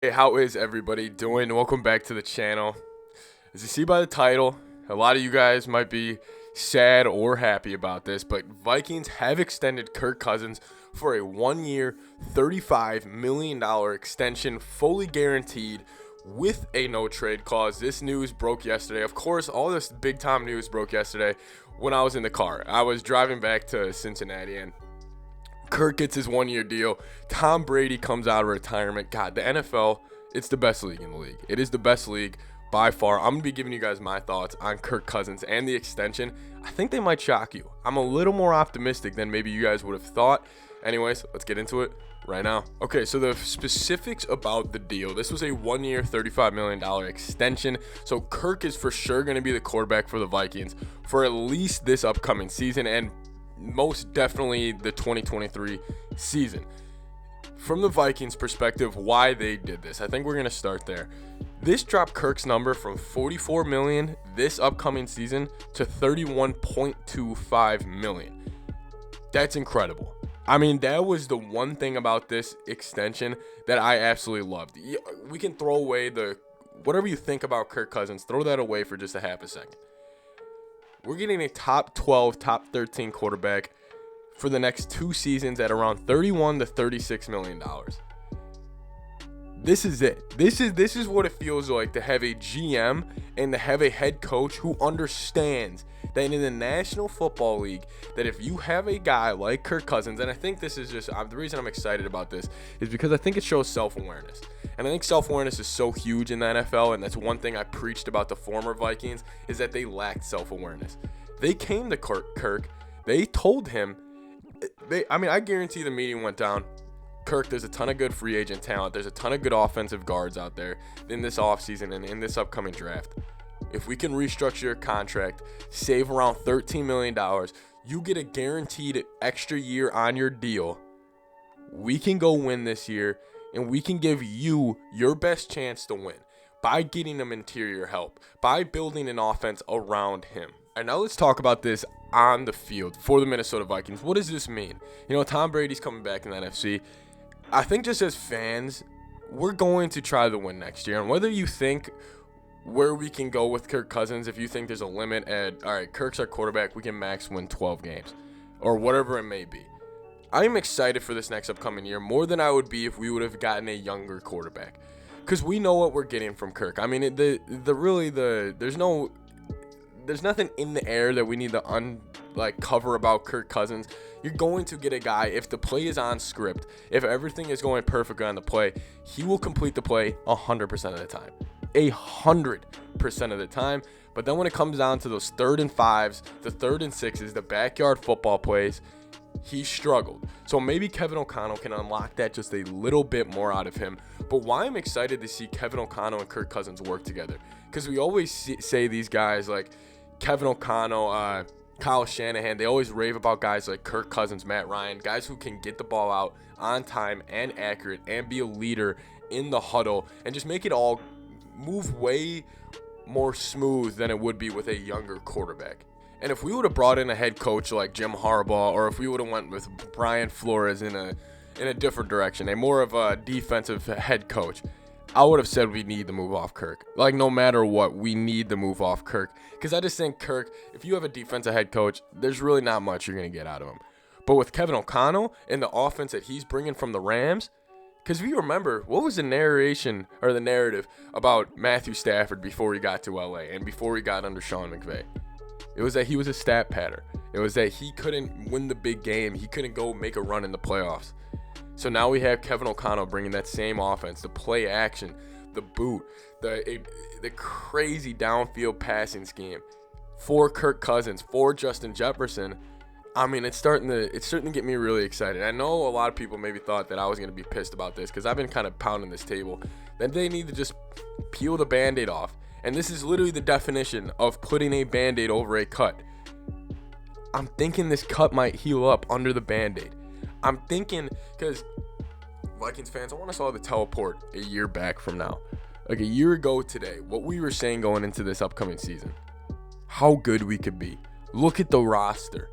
Hey, how is everybody doing? Welcome back to the channel. As you see by the title, a lot of you guys might be sad or happy about this, but Vikings have extended Kirk Cousins for a 1-year, $35 million extension, fully guaranteed with a no-trade clause. This news broke yesterday. Of course, all this big-time news broke yesterday when I was in the car. I was driving back to Cincinnati, and Kirk gets his 1-year deal. Tom Brady comes out of retirement. God, the NFL, it's the best league in the league. It is the best league by far. I'm going to be giving you guys my thoughts on Kirk Cousins and the extension. I think they might shock you. I'm a little more optimistic than maybe you guys would have thought. Anyways, let's get into it right now. Okay, so the specifics about the deal. This was a 1-year, $35 million extension. So Kirk is for sure going to be the quarterback for the Vikings for at least this upcoming season and most definitely the 2023 season. From the Vikings perspective, why they did this, I think we're going to start there. This dropped Kirk's number from $44 million this upcoming season to $31.25 million. That's incredible. I mean, that was the one thing about this extension that I absolutely loved. We can throw away the whatever you think about Kirk Cousins, throw that away for just a half a second. We're getting a top 12, top 13 quarterback for the next 2 seasons at around $31 to $36 million. This is it. This is what it feels like to have a GM and to have a head coach who understands that in the National Football League, that if you have a guy like Kirk Cousins, and I think this is just the reason I'm excited about this is because I think it shows self-awareness. And I think self-awareness is so huge in the NFL, and that's one thing I preached about the former Vikings, is that they lacked self-awareness. They came to Kirk. They told him, I guarantee the meeting went down. Kirk, there's a ton of good free agent talent. There's a ton of good offensive guards out there in this offseason and in this upcoming draft. If we can restructure your contract, save around $13 million, you get a guaranteed extra year on your deal, we can go win this year, and we can give you your best chance to win by getting him interior help, by building an offense around him. And now let's talk about this on the field for the Minnesota Vikings. What does this mean? Tom Brady's coming back in the NFC. I think just as fans, we're going to try to win next year. And whether you think where we can go with Kirk Cousins, if you think there's a limit at, all right, Kirk's our quarterback, we can max win 12 games or whatever it may be. I'm excited for this next upcoming year more than I would be if we would have gotten a younger quarterback, because we know what we're getting from Kirk. I mean, there's nothing in the air that we need to cover about Kirk Cousins. You're going to get a guy, if the play is on script, if everything is going perfectly on the play, he will complete the play 100% of the time. 100% of the time. But then when it comes down to those 3rd and 5s, the 3rd and 6s, the backyard football plays, he struggled. So maybe Kevin O'Connell can unlock that just a little bit more out of him. But why I'm excited to see Kevin O'Connell and Kirk Cousins work together, because we always say these guys like Kevin O'Connell, Kyle Shanahan, they always rave about guys like Kirk Cousins, Matt Ryan, guys who can get the ball out on time and accurate and be a leader in the huddle and just make it all move way more smooth than it would be with a younger quarterback. And if we would have brought in a head coach like Jim Harbaugh, or if we would have went with Brian Flores in a different direction, a more of a defensive head coach, I would have said we need to move off Kirk. Like, no matter what, we need to move off Kirk. Because I just think Kirk, if you have a defensive head coach, there's really not much you're going to get out of him. But with Kevin O'Connell and the offense that he's bringing from the Rams, because if you remember, what was the narrative about Matthew Stafford before he got to LA and before he got under Sean McVay? It was that he was a stat patter. It was that he couldn't win the big game. He couldn't go make a run in the playoffs. So now we have Kevin O'Connell bringing that same offense, the play action, the boot, the crazy downfield passing scheme for Kirk Cousins, for Justin Jefferson. I mean, it's starting to get me really excited. I know a lot of people maybe thought that I was going to be pissed about this, because I've been kind of pounding this table, that they need to just peel the Band-Aid off. And this is literally the definition of putting a Band-Aid over a cut. I'm thinking this cut might heal up under the Band-Aid. I'm thinking, because Vikings fans, I want us all to teleport a year back from now. Like a year ago today, what we were saying going into this upcoming season. How good we could be. Look at the roster.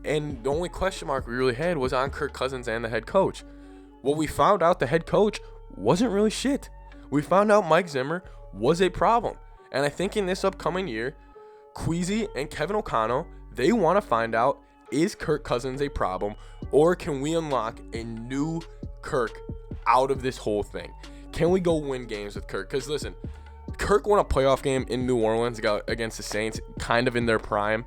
And the only question mark we really had was on Kirk Cousins and the head coach. Well, we found out the head coach wasn't really shit. We found out Mike Zimmer was a problem. And I think in this upcoming year, Queasy and Kevin O'Connell, they want to find out, is Kirk Cousins a problem, or can we unlock a new Kirk out of this whole thing? Can we go win games with Kirk? Because listen, Kirk won a playoff game in New Orleans against the Saints, kind of in their prime,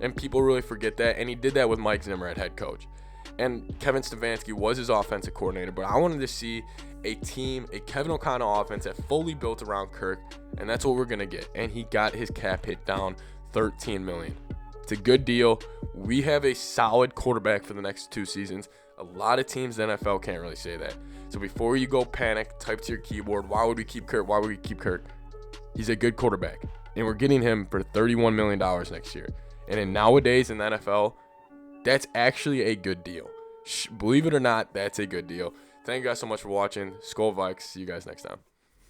and people really forget that. And he did that with Mike Zimmer at head coach. And Kevin Stefanski was his offensive coordinator, but I wanted to see a team, a Kevin O'Connell offense that fully built around Kirk, and that's what we're going to get. And he got his cap hit down $13 million. It's a good deal. We have a solid quarterback for the next 2 seasons. A lot of teams in the NFL can't really say that. So before you go panic, type to your keyboard, why would we keep Kirk? Why would we keep Kirk? He's a good quarterback, and we're getting him for $31 million next year. And nowadays in the NFL, that's actually a good deal. Believe it or not, that's a good deal. Thank you guys so much for watching. Skol Vikes. See you guys next time.